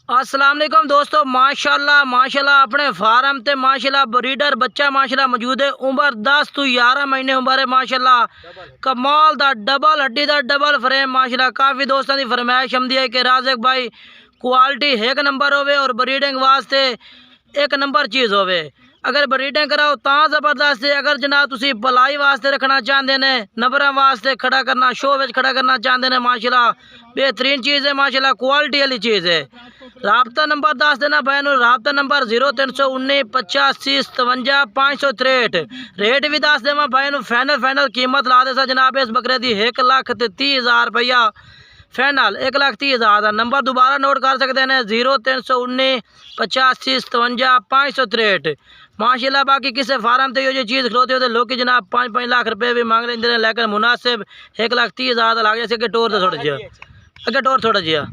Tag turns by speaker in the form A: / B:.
A: अस्सलाम वालेकुम दोस्तों, माशाल्लाह माशाल्लाह अपने फार्म ते माशाल्लाह ब्रीडर बच्चा माशाल्लाह मौजूद है। उम्र 10 तो 11 महीने उम्र है माशाल्लाह। कमाल दा डबल हड्डी दा डबल फ्रेम माशाल्लाह। काफ़ी दोस्तों की फरमाइश हमदी है कि राज़िक भाई क्वालिटी एक नंबर होवे और ब्रीडिंग वास्ते एक नंबर चीज़ होवे। अगर ब्रीडिंग कराओ तो ज़बरदस्त है। अगर जनाब तुसी पलाई वास्ते रखना चाहते ने, नंबरों वास्ते खड़ा करना, शो विच खड़ा करना चाहते ने, माशाल्लाह बेहतरीन चीज़ है माशाल्लाह, क्वालिटी वाली चीज़ है। राबता नंबर दस देना भैन, राबता नंबर 0319 85 57 563। रेट भी दस देव भैन, फाइनल कीमत ला दे जनाब इस बकरे की 1,30,000 रुपया फाइनल 1,30,000 का। नंबर दोबारा नोट कर सकते हैं 0319 85 57 563 माशाल्लाह। बाकी किसी फार्म से ये चीज़ खिलोते होते लोग जनाब 5-5 लाख रुपये भी मांग रहे हैं, लेकिन मुनासिब 1,30,000 लग जाए। अगे टोर थोड़ा जिहा